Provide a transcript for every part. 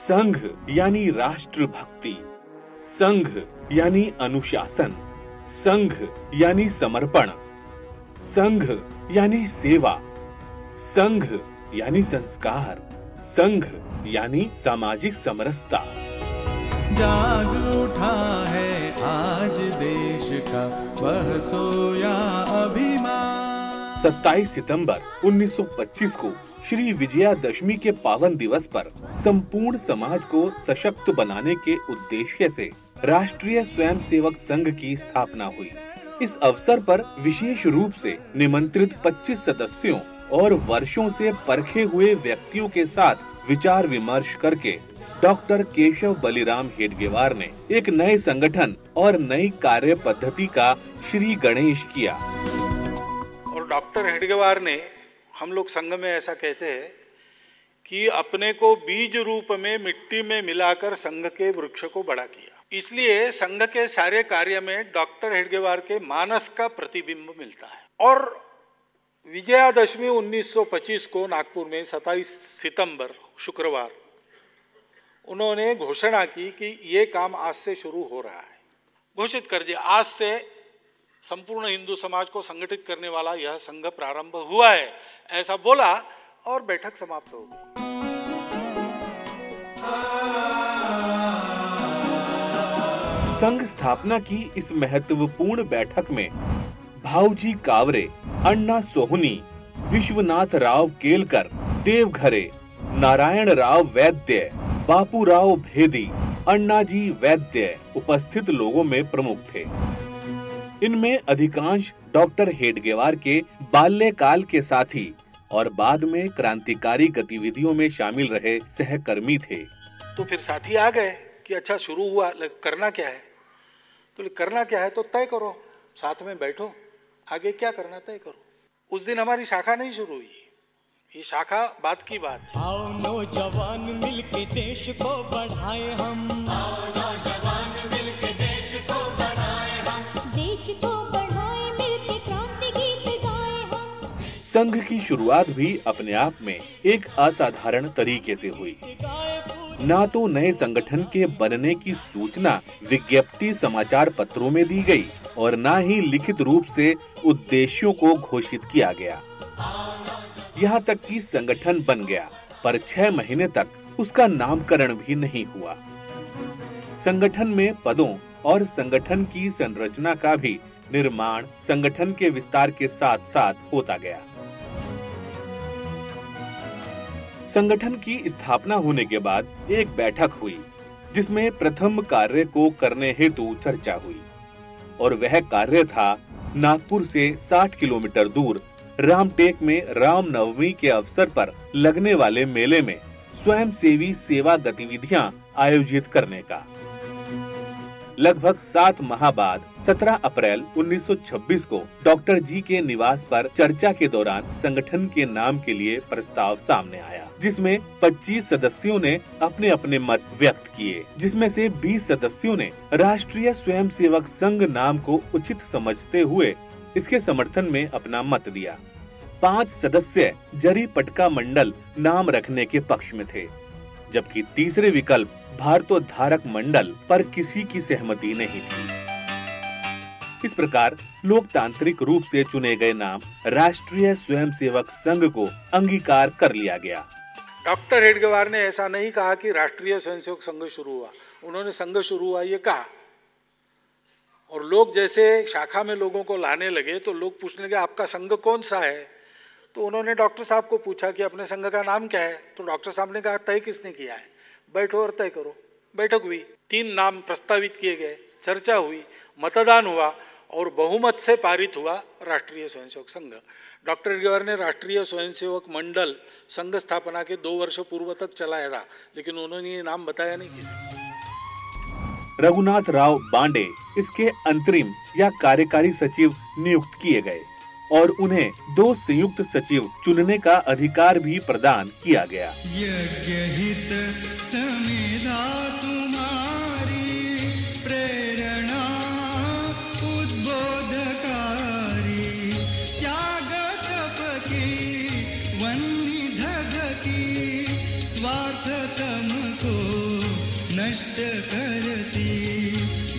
संघ यानी राष्ट्रभक्ति, संघ यानी अनुशासन, संघ यानी समर्पण, संघ यानी सेवा, संघ यानी संस्कार, संघ यानी सामाजिक समरसता। जाग उठा है आज देश का वह सोया अभिमान। 27 सितंबर 1925 को श्री विजयादशमी के पावन दिवस पर संपूर्ण समाज को सशक्त बनाने के उद्देश्य से राष्ट्रीय स्वयंसेवक संघ की स्थापना हुई। इस अवसर पर विशेष रूप से निमंत्रित 25 सदस्यों और वर्षों से परखे हुए व्यक्तियों के साथ विचार विमर्श करके डॉक्टर केशव बलिराम हेडगेवार ने एक नए संगठन और नई कार्य पद्धति का श्री गणेश किया। और डॉक्टर हेडगेवार ने, हम लोग संघ में ऐसा कहते हैं कि अपने को बीज रूप में मिट्टी में मिलाकर संघ के वृक्ष को बड़ा किया। इसलिए संघ के सारे कार्य में डॉक्टर हेडगेवार के मानस का प्रतिबिंब मिलता है। और विजयादशमी 1925 को नागपुर में 27 सितंबर शुक्रवार उन्होंने घोषणा की कि ये काम आज से शुरू हो रहा है। घोषित कर दिया, आज से संपूर्ण हिंदू समाज को संगठित करने वाला यह संघ प्रारंभ हुआ है, ऐसा बोला और बैठक समाप्त हो गई। संघ स्थापना की इस महत्वपूर्ण बैठक में भाऊजी कावरे, अण्णा सोहनी, विश्वनाथ राव केलकर, देवघरे, नारायण राव वैद्य, बापूराव भेदी, अण्णाजी वैद्य उपस्थित लोगों में प्रमुख थे। इनमें अधिकांश डॉक्टर हेडगेवार के बाल्यकाल के साथी और बाद में क्रांतिकारी गतिविधियों में शामिल रहे सहकर्मी थे। तो फिर साथी आ गए कि अच्छा शुरू हुआ, करना क्या है? तो करना क्या है तो तय करो, साथ में बैठो, आगे क्या करना तय करो। उस दिन हमारी शाखा नहीं शुरू हुई, ये शाखा बात की बात है। आओ नौजवान मिलके देश को बढ़ाए हम, आओ नौजवान मिलके देश को बढ़ाए हम, देश को बढ़ाए मिलके क्रांति गीत गाए हम। संघ की शुरुआत भी अपने आप में एक असाधारण तरीके से हुई। ना तो नए संगठन के बनने की सूचना विज्ञप्ति समाचार पत्रों में दी गई और ना ही लिखित रूप से उद्देश्यों को घोषित किया गया। यहाँ तक कि संगठन बन गया, पर 6 महीने तक उसका नामकरण भी नहीं हुआ। संगठन में पदों और संगठन की संरचना का भी निर्माण संगठन के विस्तार के साथ साथ होता गया। संगठन की स्थापना होने के बाद एक बैठक हुई, जिसमें प्रथम कार्य को करने हेतु चर्चा हुई, और वह कार्य था नागपुर से 60 किलोमीटर दूर रामटेक में रामनवमी के अवसर पर लगने वाले मेले में स्वयंसेवी सेवा गतिविधियां आयोजित करने का। लगभग 7 माह बाद 17 अप्रैल 1926 को डॉक्टर जी के निवास पर चर्चा के दौरान संगठन के नाम के लिए प्रस्ताव सामने आया, जिसमें 25 सदस्यों ने अपने अपने मत व्यक्त किए, जिसमें से 20 सदस्यों ने राष्ट्रीय स्वयंसेवक संघ नाम को उचित समझते हुए इसके समर्थन में अपना मत दिया। 5 सदस्य जरी पटका मंडल नाम रखने के पक्ष में थे, जबकि तीसरे विकल्प भारतोद्धारक मंडल पर किसी की सहमति नहीं थी। इस प्रकार लोकतांत्रिक रूप से चुने गए नाम राष्ट्रीय स्वयंसेवक संघ को अंगीकार कर लिया गया। डॉक्टर हेडगेवार ने ऐसा नहीं कहा कि राष्ट्रीय स्वयंसेवक संघ शुरू हुआ, उन्होंने संघ शुरू हुआ ये कहा। और लोग जैसे शाखा में लोगों को लाने लगे तो लोग पूछने लगे आपका संघ कौन सा है? तो उन्होंने डॉक्टर साहब को पूछा कि अपने संघ का नाम क्या है? तो डॉक्टर साहब ने कहा तय किसने किया है? बैठो और तय करो। बैठक हुई, 3 नाम प्रस्तावित किए गए, चर्चा हुई, मतदान हुआ और बहुमत से पारित हुआ राष्ट्रीय स्वयंसेवक संघ। डॉक्टर हेडगेवार ने राष्ट्रीय स्वयंसेवक मंडल संघ स्थापना के 2 वर्ष पूर्व तक चलाया था, लेकिन उन्होंने ये नाम बताया नहीं किसी। रघुनाथ राव बांडे इसके अंतरिम या कार्यकारी सचिव नियुक्त किए गए और उन्हें 2 संयुक्त सचिव चुनने का अधिकार भी प्रदान किया गया। यज्ञ हित समिधा तुम्हारी प्रेरणा उद्बोधकारी, त्याग तप की वन्नी धग की स्वार्थ तमको नष्ट करती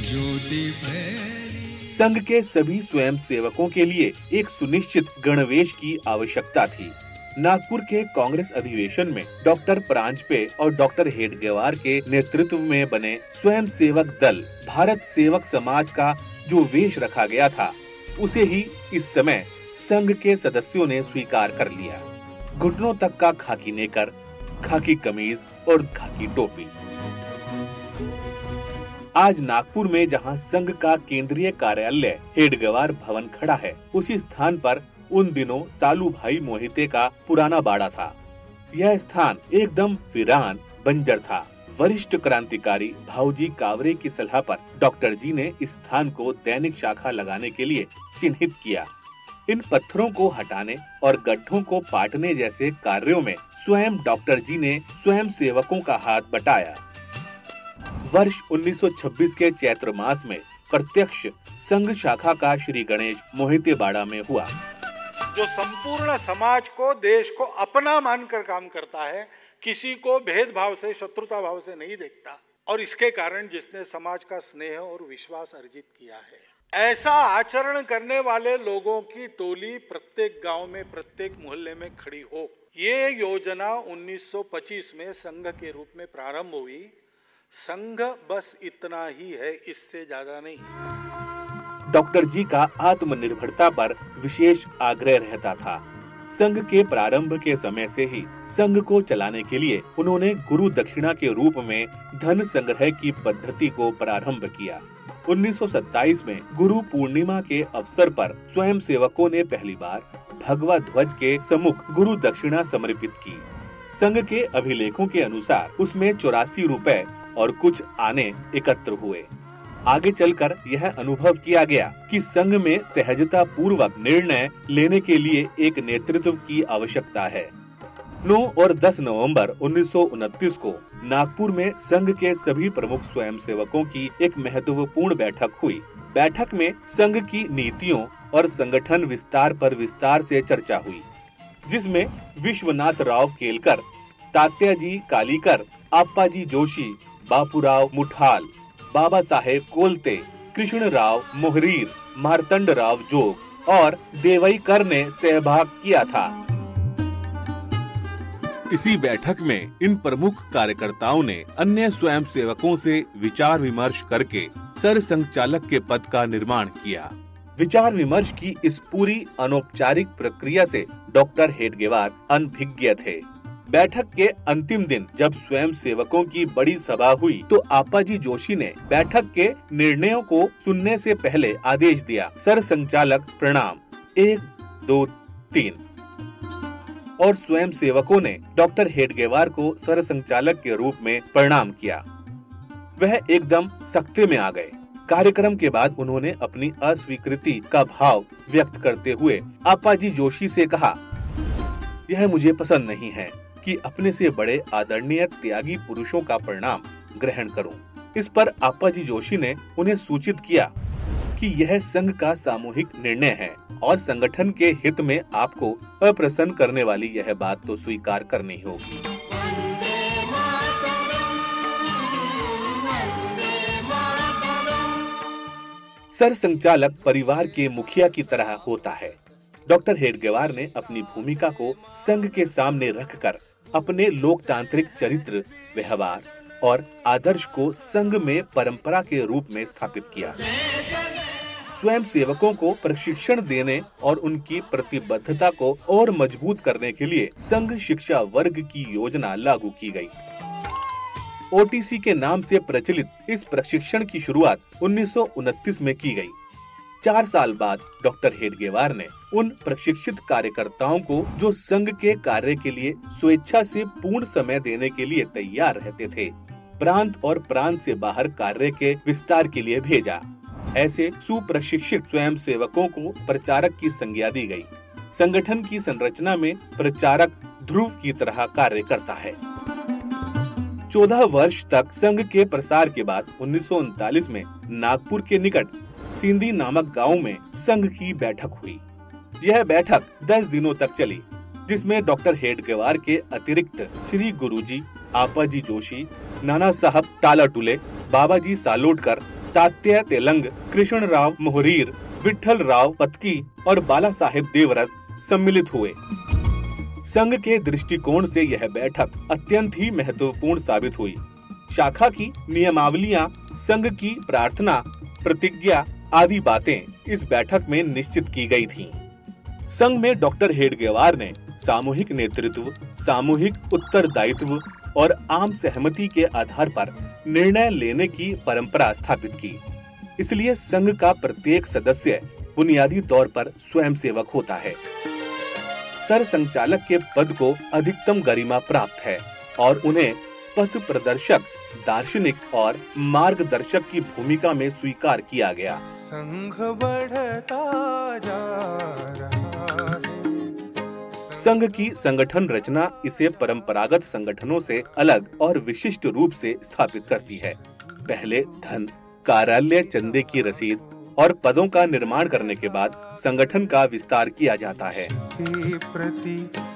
ज्योति फैली। संघ के सभी स्वयं सेवकों के लिए एक सुनिश्चित गणवेश की आवश्यकता थी। नागपुर के कांग्रेस अधिवेशन में डॉक्टर परांजपे और डॉक्टर हेडगेवार के नेतृत्व में बने स्वयं सेवक दल भारत सेवक समाज का जो वेश रखा गया था, उसे ही इस समय संघ के सदस्यों ने स्वीकार कर लिया। घुटनों तक का खाकी नेकर, खाकी कमीज और खाकी टोपी। आज नागपुर में जहां संघ का केंद्रीय कार्यालय हेडगेवार भवन खड़ा है, उसी स्थान पर उन दिनों सालू भाई मोहिते का पुराना बाड़ा था। यह स्थान एकदम वीरान बंजर था। वरिष्ठ क्रांतिकारी भाऊजी कावरे की सलाह पर डॉक्टर जी ने इस स्थान को दैनिक शाखा लगाने के लिए चिन्हित किया। इन पत्थरों को हटाने और गड्ढों को पाटने जैसे कार्यों में स्वयं डॉक्टर जी ने स्वयं सेवकों का हाथ बटाया। वर्ष 1926 के चैत्र मास में प्रत्यक्ष संघ शाखा का श्री गणेश मोहिते बाड़ा में हुआ। जो संपूर्ण समाज को, देश को अपना मानकर काम करता है, किसी को भेदभाव से, शत्रुता भाव से नहीं देखता, और इसके कारण जिसने समाज का स्नेह और विश्वास अर्जित किया है, ऐसा आचरण करने वाले लोगों की टोली प्रत्येक गांव में, प्रत्येक मोहल्ले में खड़ी हो। ये योजना 1925 में संघ के रूप में प्रारंभ हुई। संघ बस इतना ही है, इससे ज्यादा नहीं। डॉक्टर जी का आत्मनिर्भरता पर विशेष आग्रह रहता था। संघ के प्रारंभ के समय से ही संघ को चलाने के लिए उन्होंने गुरु दक्षिणा के रूप में धन संग्रह की पद्धति को प्रारंभ किया। 1927 में गुरु पूर्णिमा के अवसर पर स्वयं सेवकों ने पहली बार भगवा ध्वज के सम्मुख गुरु दक्षिणा समर्पित की। संघ के अभिलेखों के अनुसार उसमें 84 रुपए और कुछ आने एकत्र हुए। आगे चलकर यह अनुभव किया गया कि संघ में सहजता पूर्वक निर्णय लेने के लिए एक नेतृत्व की आवश्यकता है। 9 और 10 नवंबर 1929 को नागपुर में संघ के सभी प्रमुख स्वयंसेवकों की एक महत्वपूर्ण बैठक हुई। बैठक में संघ की नीतियों और संगठन विस्तार पर विस्तार से चर्चा हुई, जिसमें विश्वनाथ राव केलकर, तात्याजी कालीकर, आप्पाजी जोशी, बापूराव मुठाल, बाबा साहेब कोलते, कृष्णराव मोहरीर, मार्तंड राव जोग और देवईकर ने सहभाग किया था। इसी बैठक में इन प्रमुख कार्यकर्ताओं ने अन्य स्वयंसेवकों से विचार विमर्श करके सर संघचालक के पद का निर्माण किया। विचार विमर्श की इस पूरी अनौपचारिक प्रक्रिया से डॉक्टर हेडगेवार अनभिज्ञ थे। बैठक के अंतिम दिन जब स्वयं सेवकों की बड़ी सभा हुई तो आप्पाजी जोशी ने बैठक के निर्णयों को सुनने से पहले आदेश दिया, सर संचालक प्रणाम, 1 2 3। और स्वयं सेवकों ने डॉक्टर हेडगेवार को सर संचालक के रूप में प्रणाम किया। वह एकदम सख्ते में आ गए। कार्यक्रम के बाद उन्होंने अपनी अस्वीकृति का भाव व्यक्त करते हुए आप्पाजी जोशी से कहा, यह मुझे पसंद नहीं है कि अपने से बड़े आदरणीय त्यागी पुरुषों का प्रणाम ग्रहण करूं। इस पर आप्पाजी जोशी ने उन्हें सूचित किया कि यह संघ का सामूहिक निर्णय है और संगठन के हित में आपको अप्रसन्न करने वाली यह बात तो स्वीकार करनी होगी। सर संचालक परिवार के मुखिया की तरह होता है। डॉक्टर हेडगेवार ने अपनी भूमिका को संघ के सामने रखकर अपने लोकतांत्रिक चरित्र, व्यवहार और आदर्श को संघ में परंपरा के रूप में स्थापित किया। स्वयं सेवकों को प्रशिक्षण देने और उनकी प्रतिबद्धता को और मजबूत करने के लिए संघ शिक्षा वर्ग की योजना लागू की गई। ओटीसी के नाम से प्रचलित इस प्रशिक्षण की शुरुआत 1929 में की गई। 4 साल बाद डॉक्टर हेडगेवार ने उन प्रशिक्षित कार्यकर्ताओं को जो संघ के कार्य के लिए स्वेच्छा से पूर्ण समय देने के लिए तैयार रहते थे, प्रांत और प्रांत से बाहर कार्य के विस्तार के लिए भेजा। ऐसे सुप्रशिक्षित स्वयं सेवकों को प्रचारक की संज्ञा दी गई। संगठन की संरचना में प्रचारक ध्रुव की तरह कार्य करता है। 14 वर्ष तक संघ के प्रसार के बाद 1939 में नागपुर के निकट सिंधी नामक गांव में संघ की बैठक हुई। यह बैठक 10 दिनों तक चली, जिसमें डॉक्टर हेडगेवार के अतिरिक्त श्री गुरुजी, आप्पाजी जोशी, नाना साहब टालाटुले, बाबाजी सालोडकर, तात्या तेलंग, कृष्णराव मोहरीर, विठल राव पत्की और बाला साहेब देवरस सम्मिलित हुए। संघ के दृष्टिकोण से यह बैठक अत्यंत ही महत्वपूर्ण साबित हुई। शाखा की नियमावलियां, संघ की प्रार्थना, प्रतिज्ञा आदि बातें इस बैठक में निश्चित की गई थीं। संघ में डॉक्टर हेडगेवार ने सामूहिक नेतृत्व, सामूहिक उत्तरदायित्व और आम सहमति के आधार पर निर्णय लेने की परंपरा स्थापित की। इसलिए संघ का प्रत्येक सदस्य बुनियादी तौर पर स्वयंसेवक होता है। सर संचालक के पद को अधिकतम गरिमा प्राप्त है और उन्हें पथ प्रदर्शक, दार्शनिक और मार्गदर्शक की भूमिका में स्वीकार किया गया। संघ बढ़ता जा रहा है। संघ की संगठन रचना इसे परंपरागत संगठनों से अलग और विशिष्ट रूप से स्थापित करती है। पहले धन, कार्यालय, चंदे की रसीद और पदों का निर्माण करने के बाद संगठन का विस्तार किया जाता है।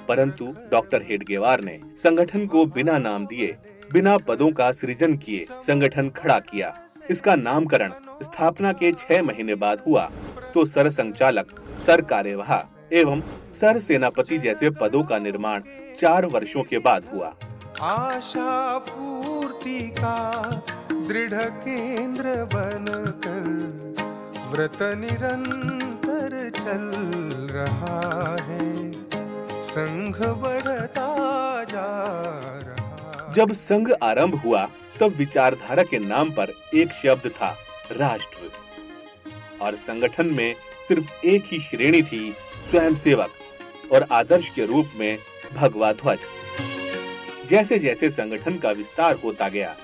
परंतु डॉक्टर हेडगेवार ने संगठन को बिना नाम दिए, बिना पदों का सृजन किए संगठन खड़ा किया। इसका नामकरण स्थापना के 6 महीने बाद हुआ तो सर संचालक, सर कार्यवाह एवं सर सेनापति जैसे पदों का निर्माण 4 वर्षों के बाद हुआ। आशा पूर्ति का दृढ़ केंद्र बनकर व्रत निरंतर चल रहा है। संघ बढ़ता जा रहा। जब संघ आरंभ हुआ तब विचारधारा के नाम पर एक शब्द था, राष्ट्र, और संगठन में सिर्फ एक ही श्रेणी थी, स्वयंसेवक, और आदर्श के रूप में भगवा ध्वज। जैसे जैसे संगठन का विस्तार होता गया,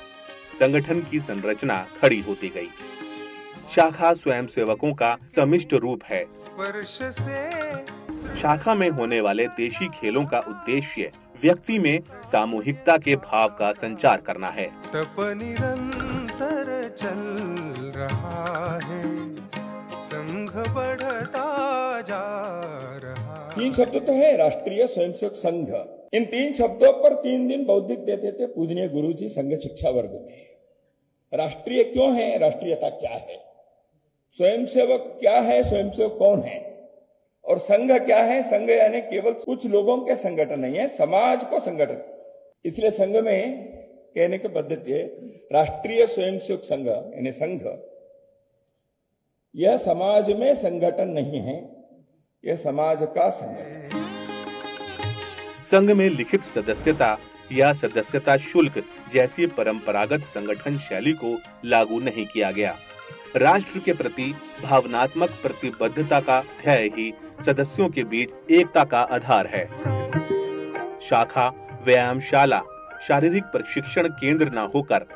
संगठन की संरचना खड़ी होती गई। शाखा स्वयंसेवकों का समिष्ट रूप है। शाखा में होने वाले देशी खेलों का उद्देश्य व्यक्ति में सामूहिकता के भाव का संचार करना है। तप निरंतर चल रहा है, संघ बढ़ता जा रहा। 3 शब्द तो है, राष्ट्रीय स्वयंसेवक संघ। इन 3 शब्दों पर 3 दिन बौद्धिक देते थे पूजनीय गुरुजी संघ शिक्षा वर्ग में। राष्ट्रीय क्यों है, राष्ट्रीयता क्या है, स्वयंसेवक क्या है, स्वयंसेवक कौन है, और संघ क्या है। संघ यानी केवल कुछ लोगों के संगठन नहीं है, समाज को संगठन। इसलिए संघ में कहने की पद्धति है राष्ट्रीय स्वयंसेवक संघ यानी संघ। यह समाज में संगठन नहीं है, यह समाज का संगठन। संघ में लिखित सदस्यता या सदस्यता शुल्क जैसी परंपरागत संगठन शैली को लागू नहीं किया गया। राष्ट्र के प्रति भावनात्मक प्रतिबद्धता का ध्येय ही सदस्यों के बीच एकता का आधार है। शाखा व्यायामशाला, शारीरिक प्रशिक्षण केंद्र न होकर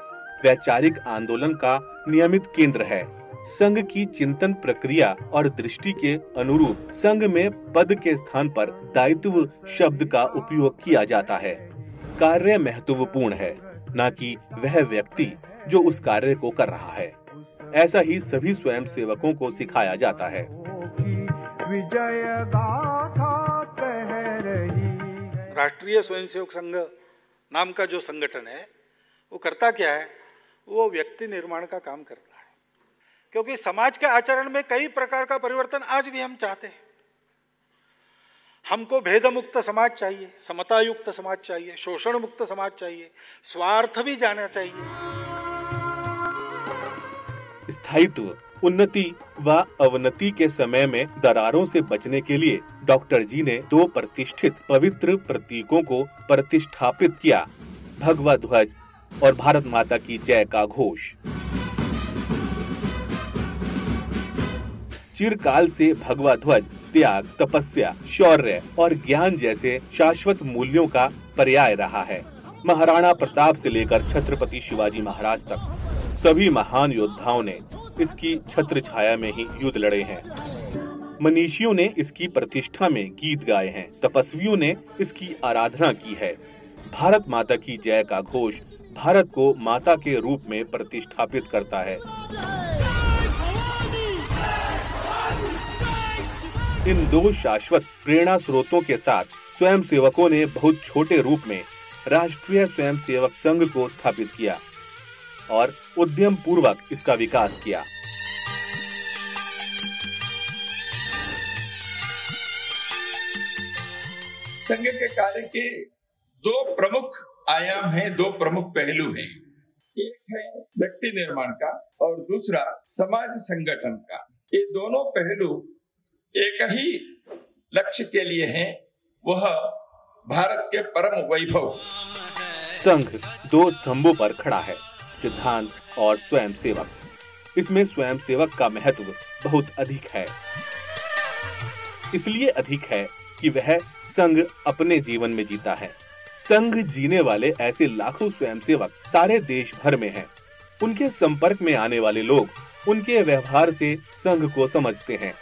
वैचारिक आंदोलन का नियमित केंद्र है। संघ की चिंतन प्रक्रिया और दृष्टि के अनुरूप संघ में पद के स्थान पर दायित्व शब्द का उपयोग किया जाता है। कार्य महत्वपूर्ण है, न कि वह व्यक्ति जो उस कार्य को कर रहा है। ऐसा ही सभी स्वयंसेवकों को सिखाया जाता है। विजय गाथा कह रही। राष्ट्रीय स्वयंसेवक संघ नाम का जो संगठन है वो करता क्या है, वो व्यक्ति निर्माण का काम करता है। क्योंकि समाज के आचरण में कई प्रकार का परिवर्तन आज भी हम चाहते हैं। हमको भेद मुक्त समाज चाहिए, समता युक्त समाज चाहिए, शोषण मुक्त समाज चाहिए, स्वार्थ भी जाना चाहिए। स्थायित्व, उन्नति व अवनति के समय में दरारों से बचने के लिए डॉक्टर जी ने 2 प्रतिष्ठित पवित्र प्रतीकों को प्रतिष्ठापित किया, भगवा ध्वज और भारत माता की जय का घोष। चिरकाल से भगवा ध्वज त्याग, तपस्या, शौर्य और ज्ञान जैसे शाश्वत मूल्यों का पर्याय रहा है। महाराणा प्रताप से लेकर छत्रपति शिवाजी महाराज तक सभी महान योद्धाओं ने इसकी छत्र छाया में ही युद्ध लड़े हैं। मनीषियों ने इसकी प्रतिष्ठा में गीत गाए हैं, तपस्वियों ने इसकी आराधना की है। भारत माता की जय का घोष भारत को माता के रूप में प्रतिष्ठापित करता है। इन 2 शाश्वत प्रेरणा स्रोतों के साथ स्वयंसेवकों ने बहुत छोटे रूप में राष्ट्रीय स्वयंसेवक संघ को स्थापित किया और उद्यम पूर्वक इसका विकास किया। संघ के कार्य के दो प्रमुख आयाम हैं, दो प्रमुख पहलू हैं। एक है व्यक्ति निर्माण का और दूसरा समाज संगठन का। ये दोनों पहलू एक ही लक्ष्य के लिए हैं, वह भारत के परम वैभव। संघ दो स्तंभों पर खड़ा है, सिद्धांत और स्वयंसेवक। इसमें स्वयंसेवक का महत्व बहुत अधिक है। इसलिए अधिक है कि वह संघ अपने जीवन में जीता है। संघ जीने वाले ऐसे लाखों स्वयंसेवक सारे देश भर में हैं। उनके संपर्क में आने वाले लोग उनके व्यवहार से संघ को समझते हैं।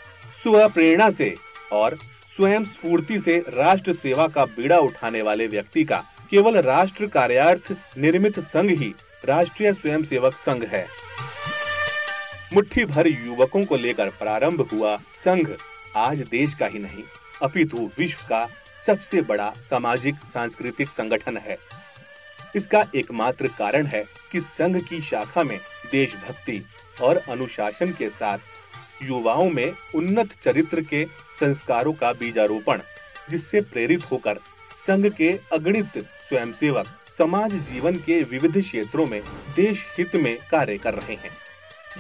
स्व प्रेरणा से और स्वयं स्फूर्ति से राष्ट्र सेवा का बीड़ा उठाने वाले व्यक्ति का केवल राष्ट्र कार्यार्थ निर्मित संघ ही राष्ट्रीय स्वयंसेवक संघ है। मुट्ठी भर युवकों को लेकर प्रारंभ हुआ संघ आज देश का ही नहीं अपितु विश्व का सबसे बड़ा सामाजिक सांस्कृतिक संगठन है। इसका एकमात्र कारण है कि संघ की शाखा में देशभक्ति और अनुशासन के साथ युवाओं में उन्नत चरित्र के संस्कारों का बीजारोपण, जिससे प्रेरित होकर संघ के अगणित स्वयंसेवक समाज जीवन के विविध क्षेत्रों में देश हित में कार्य कर रहे हैं।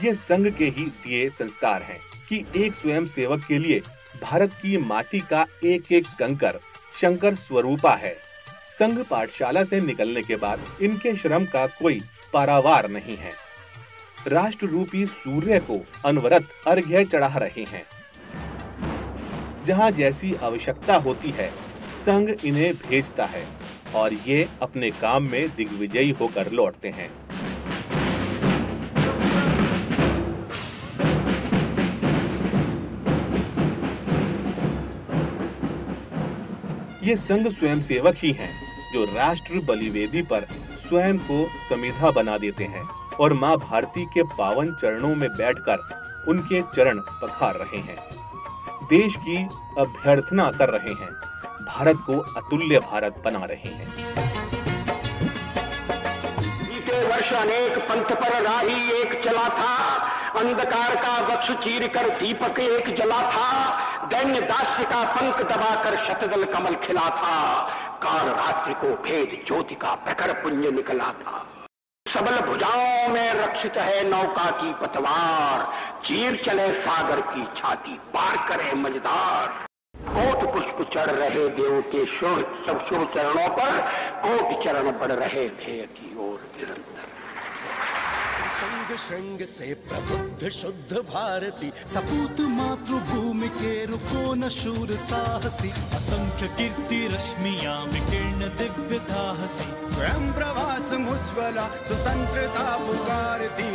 ये संघ के ही दिए संस्कार हैं कि एक स्वयंसेवक के लिए भारत की माटी का एक एक कंकर शंकर स्वरूपा है। संघ पाठशाला से निकलने के बाद इनके श्रम का कोई पारावार नहीं है। राष्ट्र रूपी सूर्य को अनवरत अर्घ्य चढ़ा रहे हैं। जहाँ जैसी आवश्यकता होती है संघ इन्हें भेजता है और ये अपने काम में दिग्विजयी होकर लौटते हैं। ये संघ स्वयंसेवक ही हैं जो राष्ट्र बलिवेदी पर स्वयं को समिधा बना देते हैं और माँ भारती के पावन चरणों में बैठकर उनके चरण पखार रहे हैं। देश की अभ्यर्थना कर रहे हैं, भारत को अतुल्य भारत बना रहे हैं। बीते वर्ष अनेक पंथ पर राही एक चला था, अंधकार का वक्ष चीर कर दीपक एक जला था, दैन्य दास्य का पंख दबाकर शतदल कमल खिला था, काल रात्रि को भेद ज्योति का प्रखर पुंज निकला था। सबल भुजाओं में रक्षित है नौका की पतवार, चीर चले सागर की छाती, पार करे मझधार। कोट पुष्प चढ़ रहे देव के सब शुभ चरणों पर, कोट चरण बढ़ रहे ध्येय की ओर निरंतर। अंग श्रृंग से प्रबुद्ध शुद्ध भारती, सपूत मातृभूमि के रुको न शूर साहसी। असंख्य कीर्ति रश्मियां विकीर्ण दिव्य ताहसी, स्वयं प्रवास मुज्ज्वला स्वतंत्रता पुकारती।